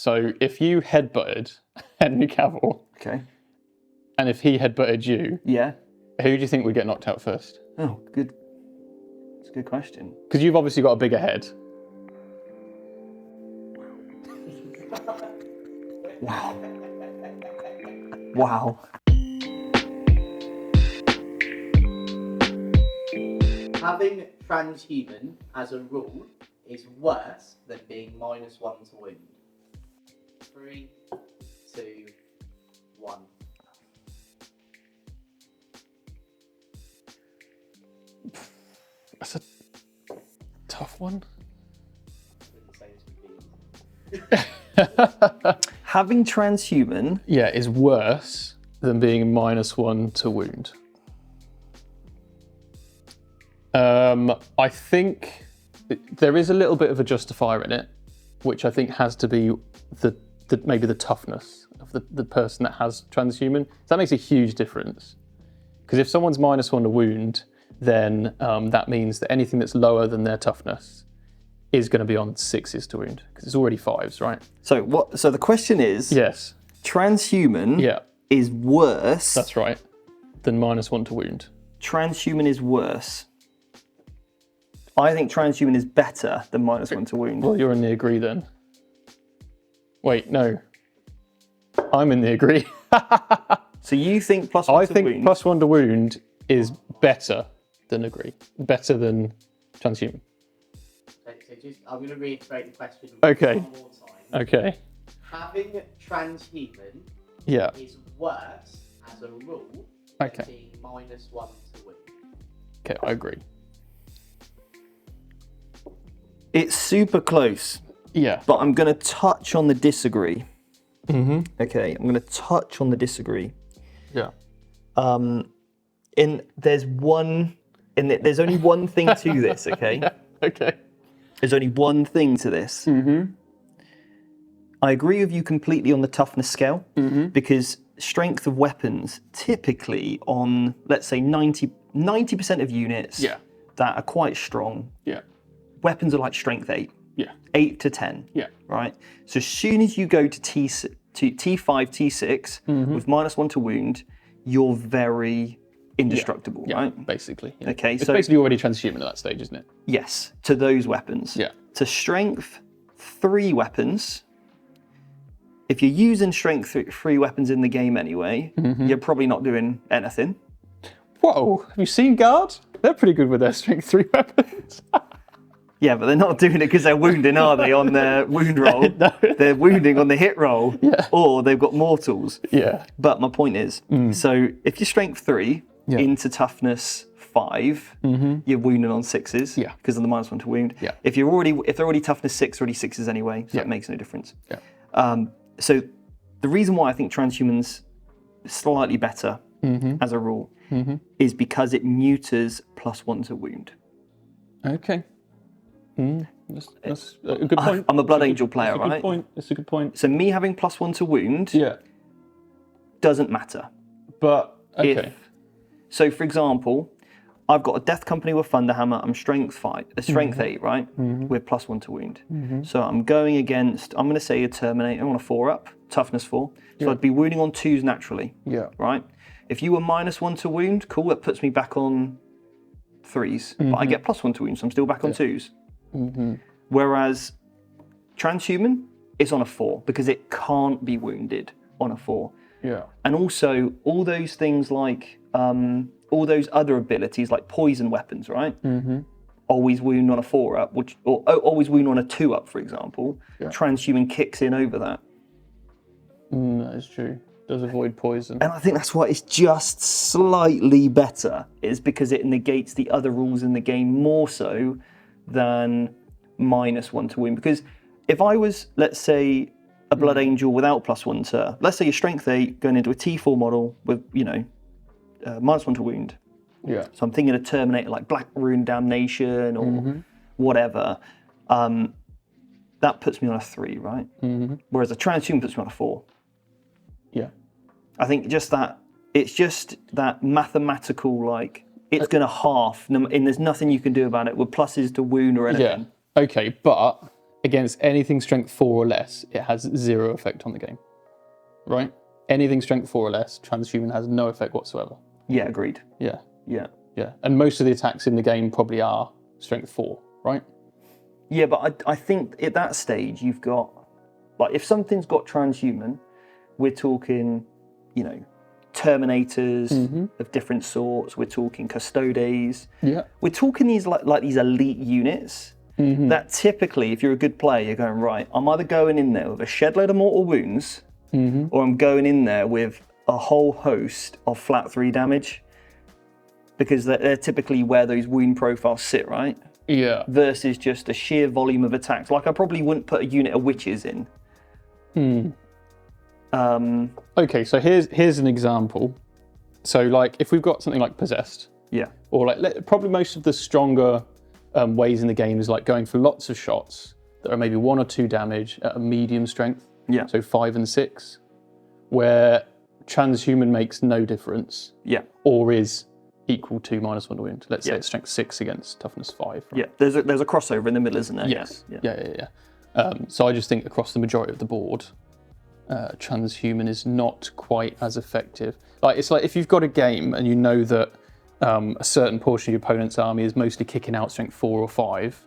So if you headbutted Henry Cavill, Okay. and if he headbutted you, Yeah. who do you think would get knocked out first? Oh, good. It's a good question. Because you've obviously got a bigger head. Wow. Wow. Having Transhuman as a rule is worse than being -1 to wound. 3, 2, 1. That's a tough one. Having Transhuman. Yeah, is worse than being -1 to wound. I think there is a little bit of a justifier in it, which I think has to be maybe the toughness of the person that has Transhuman. So that makes a huge difference. Because if someone's -1 to wound, then that means that anything that's lower than their toughness is going to be on 6s to wound, because it's already 5s, right? So what? So the question is, Yes. Transhuman is worse. That's right. Than -1 to wound. Transhuman is worse. I think Transhuman is better than -1 to wound. Well, you're in the agree then. Wait, no. I'm in the agree. So you think +1 I to think wound? +1 to wound is better than agree. Better than Transhuman. So I'm going to reiterate the question Okay. one more time. Okay. Having Transhuman Yeah. is worse as a rule Okay. than being -1 to wound. Okay, I agree. It's super close, Yeah. but I'm going to touch on the disagree. Mm-hmm. Okay, I'm going to touch on the disagree. Yeah. There's only one thing to this, okay? Okay. There's only one thing to this. Mm-hmm. I agree with you completely on the toughness scale, because strength of weapons typically on, let's say, 90% of units that are quite strong, weapons are like strength 8. Yeah. 8 to 10. Yeah. Right? So as soon as you go to T5, T6 with -1 to wound, you're very indestructible, right? Basically. Yeah. Okay, It's so basically already transhuman at that stage, isn't it? yes, to those weapons. Yeah. To strength 3 weapons, if you're using strength 3 weapons in the game anyway, you're probably not doing anything. Whoa, have you seen Guard? They're pretty good with their strength 3 weapons. Yeah, but they're not doing it because they're wounding, are they, on their wound roll? No. They're wounding on the hit roll, or they've got mortals. Yeah. But my point is, so if you're strength 3 into toughness 5, you're wounding on 6s because of the -1 to wound. Yeah. If they're already toughness 6, already 6s anyway, so that makes no difference. Yeah. So the reason why I think Transhuman's slightly better as a rule is because it neuters +1 to wound. Okay. That's a good point. I'm a Blood Angel player, That's a good right? point. That's a good point. So me having +1 to wound doesn't matter. But, okay. So for example, I've got a Death Company with Thunderhammer, I'm strength 8, right? With +1 to wound. So I'm going against, I'm going to say a Terminator on a 4-up, toughness 4. So I'd be wounding on 2s naturally, right? If you were -1 to wound, cool, that puts me back on 3s. But I get +1 to wound, so I'm still back on 2s. Whereas Transhuman is on a 4 because it can't be wounded on a 4. Yeah. And also all those things like all those other abilities like poison weapons, right? Always wound on a 4-up, or always wound on a 2-up, for example. Transhuman kicks in over that. That is true. Does avoid poison. And I think that's why it's just slightly better, is because it negates the other rules in the game more so than -1 to wound. Because if I was, let's say, a Blood Angel without +1 to, let's say you're strength 8 going into a T4 model with, -1 to wound. Yeah. So I'm thinking of Terminator like Black Rune Damnation or whatever. That puts me on a 3, right? Whereas a Transhuman puts me on a 4. Yeah. I think it's just that mathematical, like, it's going to half, and there's nothing you can do about it with pluses to wound or anything. Yeah. Okay, but against anything strength 4 or less, it has 0 effect on the game. Right? Anything strength 4 or less, transhuman has no effect whatsoever. Yeah, agreed. Yeah. Yeah. Yeah. And most of the attacks in the game probably are strength 4, right? Yeah, but I think at that stage you've got, like, if something's got transhuman, we're talking, you know, Terminators of different sorts. We're talking Custodes. Yeah. We're talking these like these elite units that typically, if you're a good player, you're going, right, I'm either going in there with a shed load of mortal wounds, or I'm going in there with a whole host of flat 3 damage, because they're typically where those wound profiles sit, right? Yeah. Versus just a sheer volume of attacks. Like, I probably wouldn't put a unit of witches in. Okay, so here's an example. So, like, if we've got something like Possessed, Yeah. or like probably most of the stronger ways in the game is like going for lots of shots that are maybe 1 or 2 damage at a medium strength. Yeah. So 5 and 6, where transhuman makes no difference, Yeah. or is equal to -1 to wound. Let's say it's strength 6 against toughness 5. Right? Yeah. There's a crossover in the middle, isn't there? Yes. Yeah. Yeah. So I just think across the majority of the board, transhuman is not quite as effective. Like, it's like if you've got a game and you know that a certain portion of your opponent's army is mostly kicking out strength 4 or 5,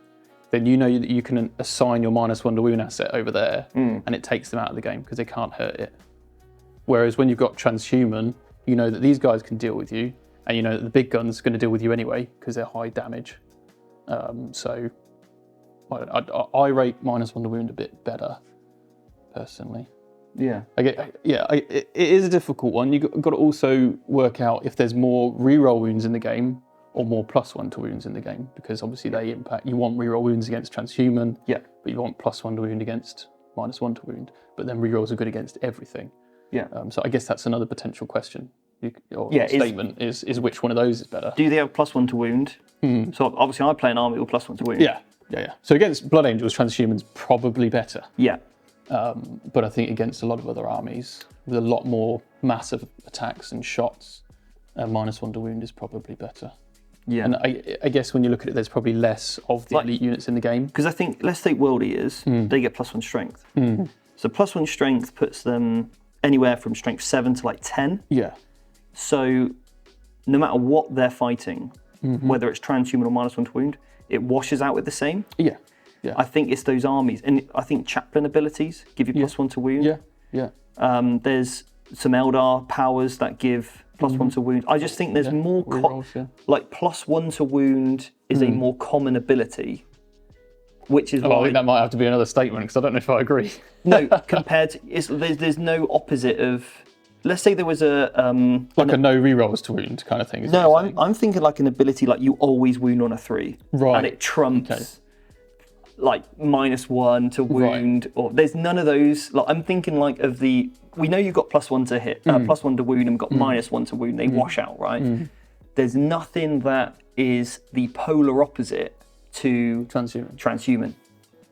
then you know that you can assign your -1 to wound asset over there, and it takes them out of the game because they can't hurt it. Whereas when you've got transhuman, you know that these guys can deal with you, and you know that the big gun's going to deal with you anyway because they're high damage. So I rate -1 to wound a bit better, personally. Yeah. It is a difficult one. You've got to also work out if there's more reroll wounds in the game or more +1 to wounds in the game, because obviously they impact. You want reroll wounds against transhuman, Yeah. but you want +1 to wound against -1 to wound. But then rerolls are good against everything. Yeah. So I guess that's another potential question. Yeah, Statement is which one of those is better? Do they have +1 to wound? So obviously I play an army with +1 to wound. Yeah. So against Blood Angels, transhuman's probably better. Yeah. But I think against a lot of other armies with a lot more massive attacks and shots, -1 to wound is probably better. Yeah. And I guess when you look at it, there's probably less of the elite units in the game. Because I think, let's take World Eaters, they get +1 strength. So +1 strength puts them anywhere from strength 7 to like 10. Yeah. So no matter what they're fighting, whether it's transhuman or -1 to wound, it washes out with the same. Yeah. I think it's those armies, and I think chaplain abilities give you +1 to wound. Yeah. There's some Eldar powers that give +1 to wound. I just think there's more like +1 to wound is a more common ability, which is why I think that might have to be another statement, because I don't know if I agree. no, compared to there's no opposite of. Let's say there was a like a no rerolls to wound kind of thing. No, I'm thinking like an ability like you always wound on a 3, right? And it trumps like -1 to wound, or there's none of those. Like, I'm thinking like of the, we know you've got +1 to hit, +1 to wound, and got -1 to wound. They wash out, right? There's nothing that is the polar opposite to transhuman.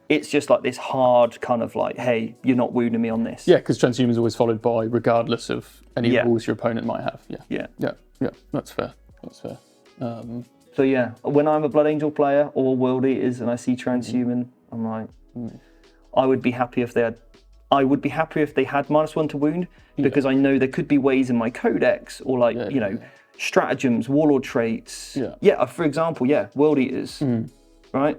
It's just like this hard kind of like, hey, you're not wounding me on this. Yeah, because transhuman is always followed by regardless of any rules your opponent might have. Yeah. That's fair. So yeah, when I'm a Blood Angel player or World Eaters and I see transhuman, I'm like, I would be happy if they had. I would be happy if they had -1 to wound, because I know there could be ways in my codex or like stratagems, warlord traits. For example, World Eaters, right?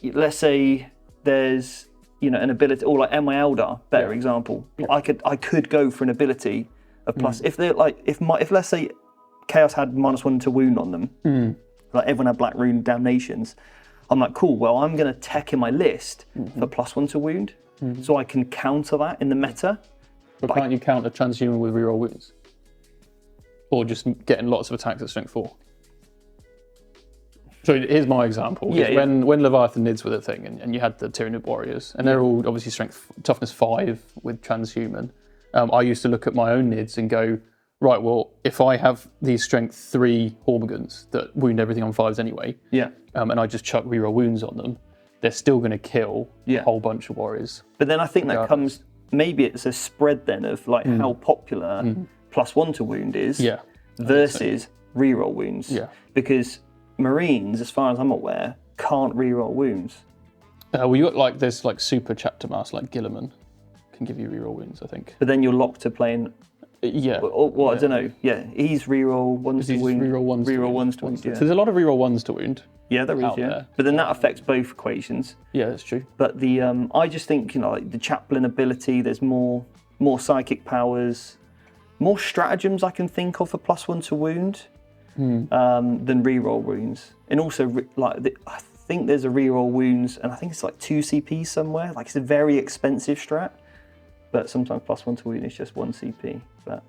Let's say there's an ability, or like MI Eldar, better example. I could go for an ability of plus. If they're like if let's say Chaos had -1 to wound on them, like everyone had Black Rune Damnations, I'm like, cool, well, I'm going to tech in my list for +1 to wound, so I can counter that in the meta. But can't you counter transhuman with reroll wounds? Or just getting lots of attacks at strength 4? So here's my example. When Leviathan Nids were the thing, and you had the Tyranid Warriors, and they're all obviously toughness 5 with transhuman, I used to look at my own Nids and go, right, well, if I have these strength 3 Hormigans that wound everything on 5s anyway, and I just chuck reroll wounds on them, they're still going to kill a whole bunch of warriors. But then I think that comes, maybe it's a spread then of like how popular +1 to wound is versus reroll wounds. Because Marines, as far as I'm aware, can't reroll wounds. Well, you got like this like super chapter master like Guilliman can give you reroll wounds, I think. But then you're locked to playing. Yeah. Or I don't know. Yeah, he's reroll ones to He's wound. reroll ones. Reroll ones to wound. So Yeah. there's a lot of reroll ones to wound. Yeah, there is. out Yeah, there. but then that affects both equations. Yeah, that's true. But the I just think like the chaplain ability. There's more psychic powers, more stratagems I can think of for +1 to wound than reroll wounds. And also I think there's a reroll wounds, and I think it's like 2 CP somewhere. Like it's a very expensive strat, but sometimes +1 to wound is just 1 CP. But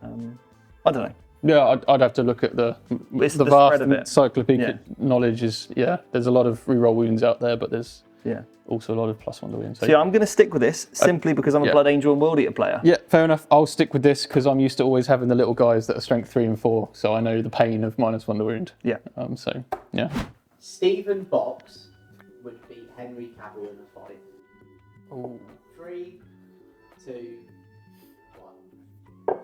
I don't know. Yeah, I'd have to look at the It's the vast spread of it. encyclopedic knowledge is, there's a lot of reroll wounds out there, but there's Yeah. also a lot of +1 to wounds. So yeah, I'm going to stick with this simply because I'm a Blood Angel and World Eater player. Yeah, fair enough. I'll stick with this because I'm used to always having the little guys that are strength 3 and 4, so I know the pain of -1 to wound. Yeah. So, yeah. Stephen Box would beat Henry Cavill in a fight. Ooh. 3, 2, 1.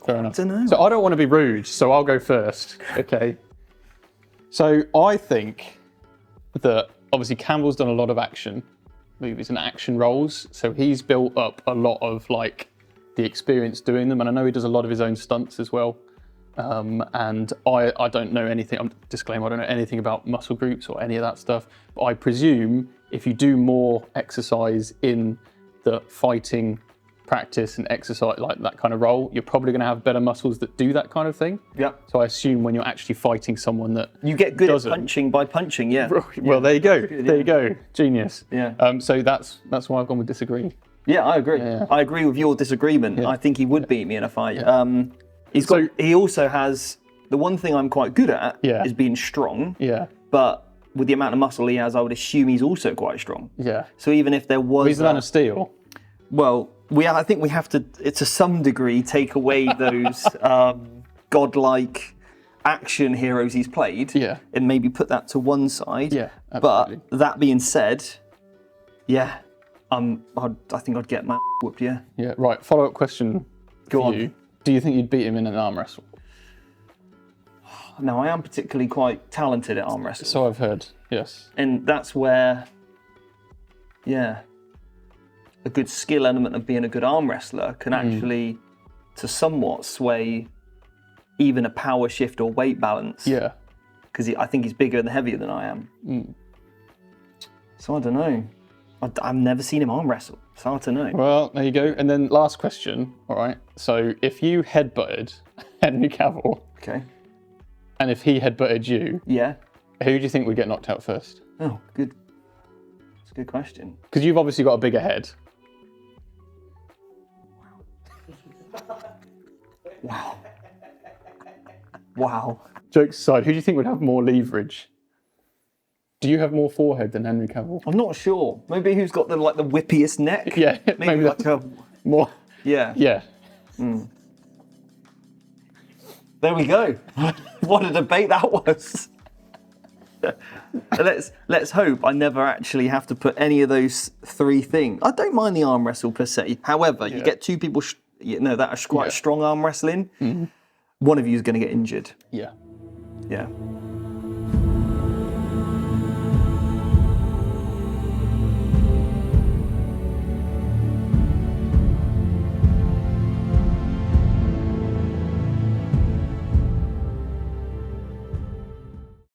Fair enough. I don't know. So I don't want to be rude, so I'll go first. Okay. So I think that obviously Campbell's done a lot of action movies and action roles, so he's built up a lot of like the experience doing them, and I know he does a lot of his own stunts as well. And I don't know anything. Disclaimer: I don't know anything about muscle groups or any of that stuff. But I presume if you do more exercise in the fighting practice and exercise like that kind of role, you're probably going to have better muscles that do that kind of thing. Yeah. So I assume when you're actually fighting someone that You get good doesn't. at punching by punching, yeah. Well, there you go. good, There you go. Genius. Yeah. So that's why I've gone with disagree. Yeah, I agree. Yeah. I agree with your disagreement. Yeah. I think he would beat me in a fight. So- He also has the one thing I'm quite good at Yeah. is being strong. Yeah. But with the amount of muscle he has, I would assume he's also quite strong. Yeah. So even if there was, He's the man of steel. well, I think we have to, to some degree, take away those godlike action heroes he's played, Yeah. and maybe put that to one side. Yeah, absolutely. But that being said, yeah, I think I'd get my whooped. Yeah. Yeah. Right. Follow-up question. Go for on. you. Do you think you'd beat him in an arm wrestle? No, I am particularly quite talented at arm wrestling. So I've heard. Yes. And that's where, yeah, a good skill element of being a good arm wrestler can actually, to somewhat sway even a power shift or weight balance. Yeah. Because I think he's bigger and heavier than I am. So I don't know. I've never seen him arm wrestle. It's hard to know. Well, there you go. And then last question. All right. So if you headbutted Henry Cavill, Okay. and if he headbutted you, Yeah. who do you think would get knocked out first? Oh, good. That's a good question. Because you've obviously got a bigger head. Wow. Wow. Jokes aside, who do you think would have more leverage? Do you have more forehead than Henry Cavill? I'm not sure. Maybe who's got the whippiest neck? Yeah, Maybe like that's a, more. yeah. Yeah. There we go. What a debate that was. Let's hope I never actually have to put any of those three things. I don't mind the arm wrestle per se. However, you get two people that are quite strong arm wrestling. One of you is going to get injured. Yeah. Yeah.